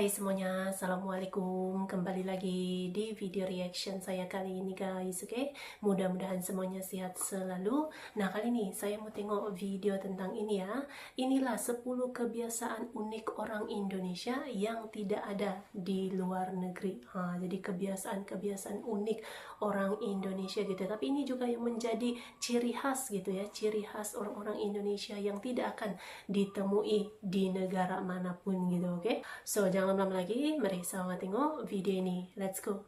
Hai semuanya, Assalamualaikum. Kembali lagi di video reaction saya kali ini guys, oke? Mudah-mudahan semuanya sehat selalu. Nah, kali ini saya mau tengok video tentang ini ya. Inilah 10 kebiasaan unik orang Indonesia yang tidak ada di luar negeri. Jadi kebiasaan-kebiasaan unik orang Indonesia gitu. Tapi ini juga yang menjadi ciri khas gitu ya, ciri khas orang-orang Indonesia yang tidak akan ditemui di negara manapun gitu, oke? So, jangan lama lagi, mari sama tengok video ini. Let's go!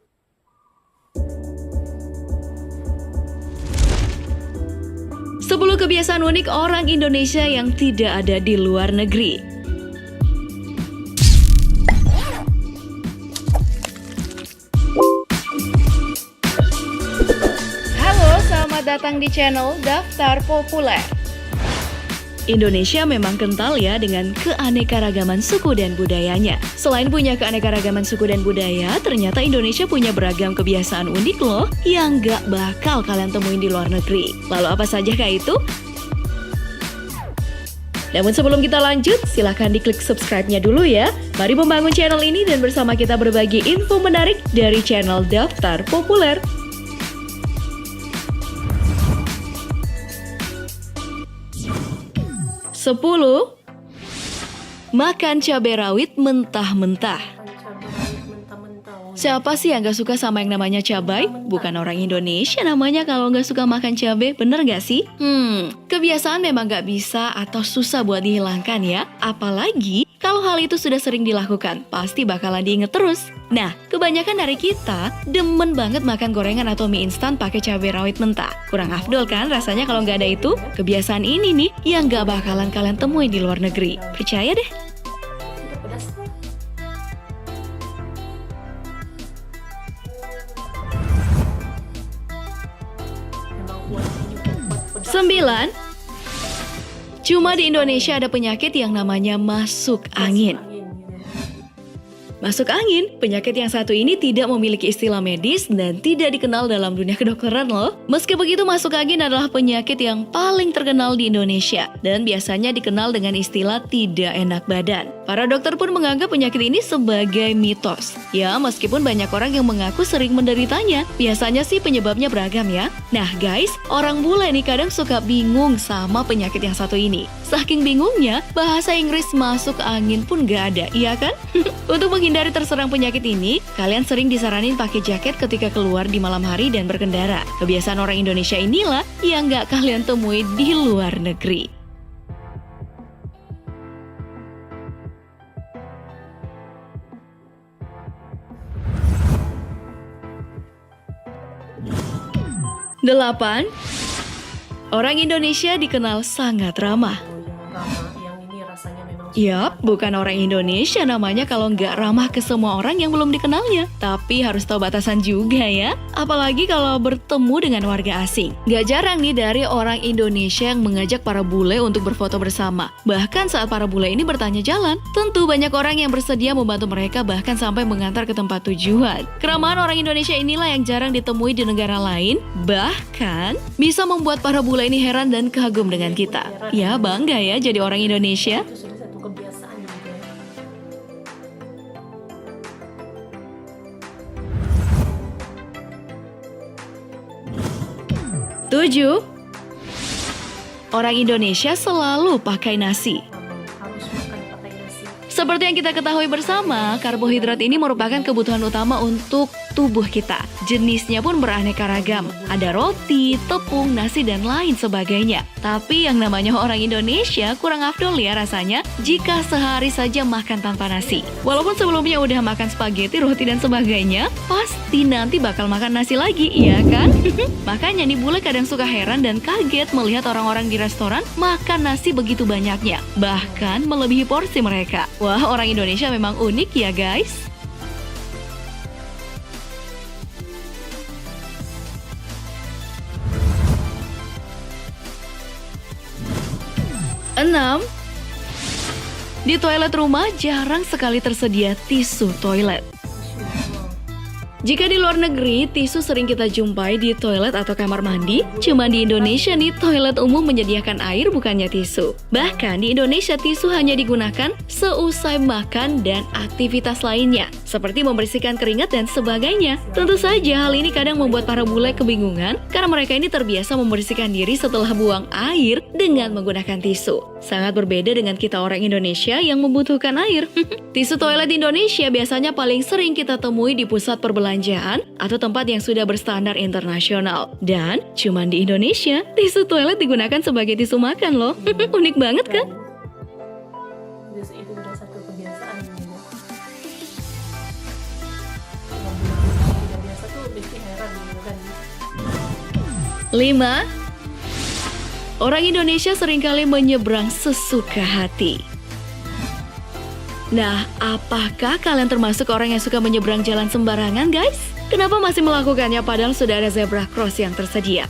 Sepuluh kebiasaan unik orang Indonesia yang tidak ada di luar negeri. Halo, selamat datang di channel Daftar Populer. Indonesia memang kental ya dengan keanekaragaman suku dan budayanya. Selain punya keanekaragaman suku dan budaya, ternyata Indonesia punya beragam kebiasaan unik loh yang gak bakal kalian temuin di luar negeri. Lalu apa saja kah itu? Namun sebelum kita lanjut, silahkan diklik subscribe-nya dulu ya. Mari membangun channel ini dan bersama kita berbagi info menarik dari channel Daftar Populer. 10. Makan cabai rawit mentah-mentah. Siapa sih yang gak suka sama yang namanya cabai? Bukan orang Indonesia namanya kalau gak suka makan cabai, bener gak sih? Kebiasaan memang gak bisa atau susah buat dihilangkan ya. Apalagi kalau hal itu sudah sering dilakukan, pasti bakalan diinget terus. Nah, kebanyakan dari kita demen banget makan gorengan atau mie instan pakai cabai rawit mentah. Kurang afdol kan rasanya kalau nggak ada itu? Kebiasaan ini nih yang nggak bakalan kalian temuin di luar negeri. Percaya deh. Sembilan, cuma di Indonesia ada penyakit yang namanya masuk angin. Masuk angin, penyakit yang satu ini tidak memiliki istilah medis dan tidak dikenal dalam dunia kedokteran loh. Meski begitu, masuk angin adalah penyakit yang paling terkenal di Indonesia dan biasanya dikenal dengan istilah tidak enak badan. Para dokter pun menganggap penyakit ini sebagai mitos. Ya, meskipun banyak orang yang mengaku sering menderitanya, biasanya sih penyebabnya beragam ya. Nah guys, orang bule nih kadang suka bingung sama penyakit yang satu ini. Saking bingungnya, bahasa Inggris masuk angin pun gak ada, iya kan? Untuk menghindari terserang penyakit ini, kalian sering disaranin pakai jaket ketika keluar di malam hari dan berkendara. Kebiasaan orang Indonesia inilah yang gak kalian temui di luar negeri. Delapan, orang Indonesia dikenal sangat ramah. Yap, bukan orang Indonesia namanya kalau nggak ramah ke semua orang yang belum dikenalnya. Tapi harus tahu batasan juga ya. Apalagi kalau bertemu dengan warga asing. Nggak jarang nih dari orang Indonesia yang mengajak para bule untuk berfoto bersama. Bahkan saat para bule ini bertanya jalan, tentu banyak orang yang bersedia membantu mereka bahkan sampai mengantar ke tempat tujuan. Keramahan orang Indonesia inilah yang jarang ditemui di negara lain. Bahkan bisa membuat para bule ini heran dan kagum dengan kita. Ya, bangga ya jadi orang Indonesia. 7. Orang Indonesia selalu pakai nasi. Seperti yang kita ketahui bersama, karbohidrat ini merupakan kebutuhan utama untuk tubuh kita. Jenisnya pun beraneka ragam. Ada roti, tepung, nasi, dan lain sebagainya. Tapi yang namanya orang Indonesia kurang afdol ya rasanya jika sehari saja makan tanpa nasi. Walaupun sebelumnya udah makan spaghetti, roti, dan sebagainya, pasti nanti bakal makan nasi lagi, iya kan? Makanya nih bule kadang suka heran dan kaget melihat orang-orang di restoran makan nasi begitu banyaknya. Bahkan melebihi porsi mereka. Wah, orang Indonesia memang unik ya guys. 6. Di toilet rumah jarang sekali tersedia tisu toilet. Jika di luar negeri, tisu sering kita jumpai di toilet atau kamar mandi, cuma di Indonesia nih, toilet umum menyediakan air bukannya tisu. Bahkan di Indonesia, tisu hanya digunakan seusai makan dan aktivitas lainnya, seperti membersihkan keringat dan sebagainya. Tentu saja hal ini kadang membuat para bule kebingungan, karena mereka ini terbiasa membersihkan diri setelah buang air dengan menggunakan tisu. Sangat berbeda dengan kita orang Indonesia yang membutuhkan air. Tisu toilet di Indonesia biasanya paling sering kita temui di pusat perbelanjaan atau tempat yang sudah berstandar internasional. Dan cuman di Indonesia, tisu toilet digunakan sebagai tisu makan loh. Unik banget kan? Itu udah satu kebiasaan gitu. Kalau tidak biasa tuh pasti heran gitu kan. 5. Orang Indonesia seringkali menyeberang sesuka hati. Nah, apakah kalian termasuk orang yang suka menyeberang jalan sembarangan, guys? Kenapa masih melakukannya padahal sudah ada zebra cross yang tersedia?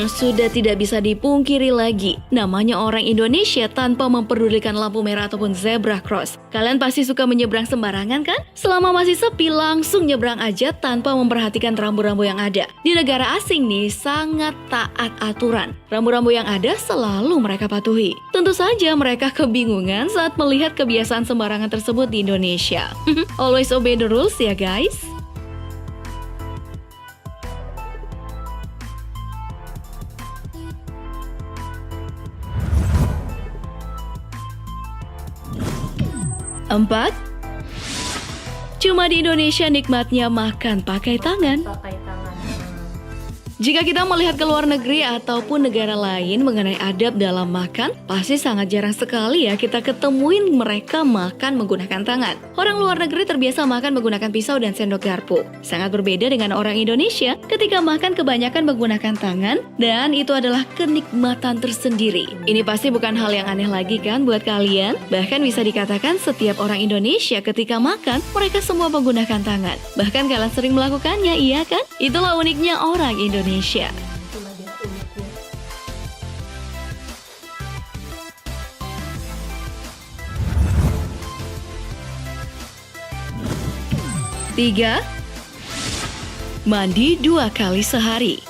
Sudah tidak bisa dipungkiri lagi. Namanya orang Indonesia tanpa memperdulikan lampu merah ataupun zebra cross. Kalian pasti suka menyeberang sembarangan kan? Selama masih sepi, langsung nyebrang aja tanpa memperhatikan rambu-rambu yang ada. Di negara asing nih, sangat taat aturan. Rambu-rambu yang ada selalu mereka patuhi. Tentu saja mereka kebingungan saat melihat kebiasaan sembarangan tersebut di Indonesia. Always obey the rules ya guys. Empat, cuma di Indonesia nikmatnya makan pakai tangan. Pakai tangan. Jika kita melihat ke luar negeri ataupun negara lain mengenai adab dalam makan, pasti sangat jarang sekali ya kita ketemuin mereka makan menggunakan tangan. Orang luar negeri terbiasa makan menggunakan pisau dan sendok garpu. Sangat berbeda dengan orang Indonesia ketika makan kebanyakan menggunakan tangan, dan itu adalah kenikmatan tersendiri. Ini pasti bukan hal yang aneh lagi kan buat kalian? Bahkan bisa dikatakan setiap orang Indonesia ketika makan, mereka semua menggunakan tangan. Bahkan kalian sering melakukannya, iya kan? Itulah uniknya orang Indonesia. Itulah dia uniknya. Tiga, mandi 2 kali sehari.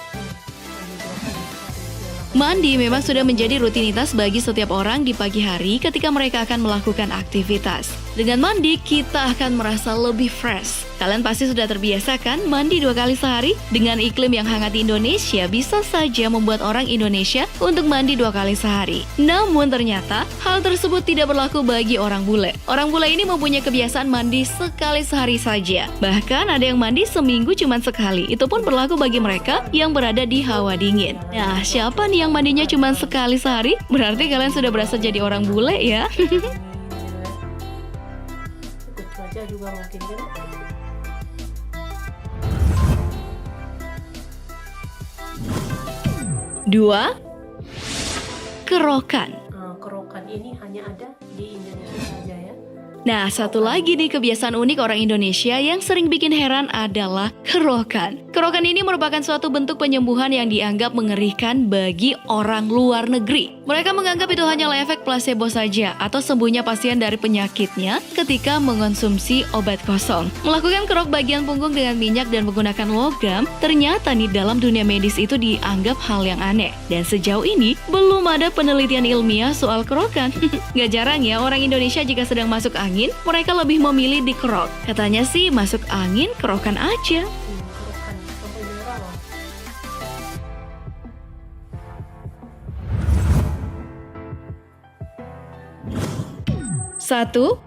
Mandi memang sudah menjadi rutinitas bagi setiap orang di pagi hari ketika mereka akan melakukan aktivitas. Dengan mandi, kita akan merasa lebih fresh. Kalian pasti sudah terbiasa kan mandi 2 kali sehari? Dengan iklim yang hangat di Indonesia, bisa saja membuat orang Indonesia untuk mandi 2 kali sehari. Namun ternyata, hal tersebut tidak berlaku bagi orang bule. Orang bule ini mempunyai kebiasaan mandi sekali sehari saja. Bahkan ada yang mandi seminggu cuma sekali. Itu pun berlaku bagi mereka yang berada di hawa dingin. Nah, siapa nih yang mandinya cuma sekali sehari? Berarti kalian sudah berasa jadi orang bule ya? Ikut cuaca juga mungkin kan. Dua, kerokan. Kerokan ini hanya ada di Indonesia saja ya. Nah, satu lagi nih kebiasaan unik orang Indonesia yang sering bikin heran adalah kerokan. Kerokan ini merupakan suatu bentuk penyembuhan yang dianggap mengerikan bagi orang luar negeri. Mereka menganggap itu hanyalah efek placebo saja atau sembuhnya pasien dari penyakitnya ketika mengonsumsi obat kosong. Melakukan kerok bagian punggung dengan minyak dan menggunakan logam, ternyata nih dalam dunia medis itu dianggap hal yang aneh. Dan sejauh ini, belum ada penelitian ilmiah soal kerokan. Gak jarang ya orang Indonesia jika sedang masuk angin, mereka lebih memilih dikerok. Katanya sih masuk angin, kerokan aja. Kerokan sampai merah loh. Satu,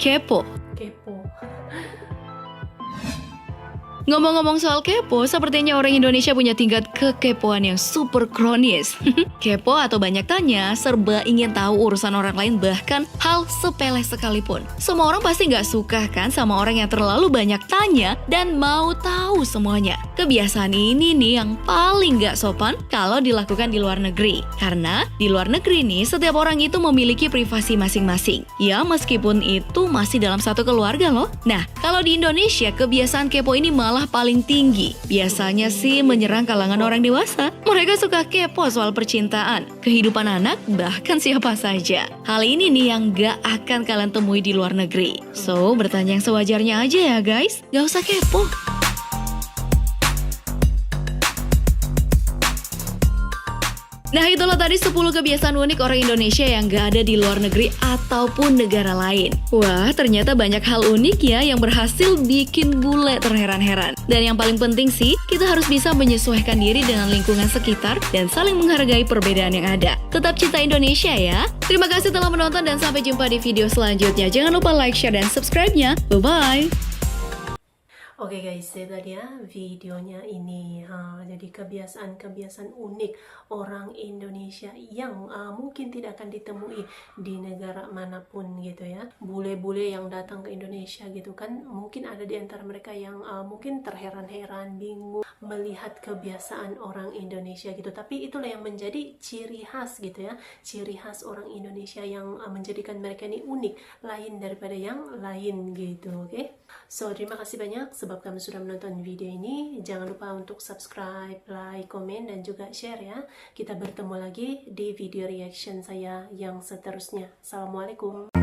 kepo. Kepo. Ngomong-ngomong soal kepo, sepertinya orang Indonesia punya tingkat kekepoan yang super kronis. Kepo atau banyak tanya, serba ingin tahu urusan orang lain, bahkan hal sepele sekalipun. Semua orang pasti nggak suka kan sama orang yang terlalu banyak tanya dan mau tahu semuanya. Kebiasaan ini nih yang paling nggak sopan kalau dilakukan di luar negeri. Karena di luar negeri nih, setiap orang itu memiliki privasi masing-masing. Ya, meskipun itu masih dalam satu keluarga loh. Nah, kalau di Indonesia, kebiasaan kepo ini malah malah paling tinggi. Biasanya sih menyerang kalangan orang dewasa. Mereka suka kepo soal percintaan, kehidupan anak, bahkan siapa saja. Hal ini nih yang gak akan kalian temui di luar negeri. So, bertanya yang sewajarnya aja ya guys, gak usah kepo. Nah, itulah tadi 10 kebiasaan unik orang Indonesia yang gak ada di luar negeri ataupun negara lain. Wah, ternyata banyak hal unik ya yang berhasil bikin bule terheran-heran. Dan yang paling penting sih, kita harus bisa menyesuaikan diri dengan lingkungan sekitar dan saling menghargai perbedaan yang ada. Tetap cinta Indonesia ya. Terima kasih telah menonton dan sampai jumpa di video selanjutnya. Jangan lupa like, share, dan subscribe-nya. Bye-bye! Oke guys, itu tadi ya videonya ini. Jadi kebiasaan-kebiasaan unik orang Indonesia yang mungkin tidak akan ditemui di negara manapun gitu ya. Bule-bule yang datang ke Indonesia gitu kan, mungkin ada di antara mereka yang mungkin terheran-heran, bingung melihat kebiasaan orang Indonesia gitu. Tapi itulah yang menjadi ciri khas gitu ya, ciri khas orang Indonesia yang menjadikan mereka ini unik, lain daripada yang lain gitu. Oke, so terima kasih banyak sebab kamu sudah menonton video ini. Jangan lupa untuk subscribe, like, komen, dan juga share ya. Kita bertemu lagi di video reaction saya yang seterusnya. Assalamualaikum.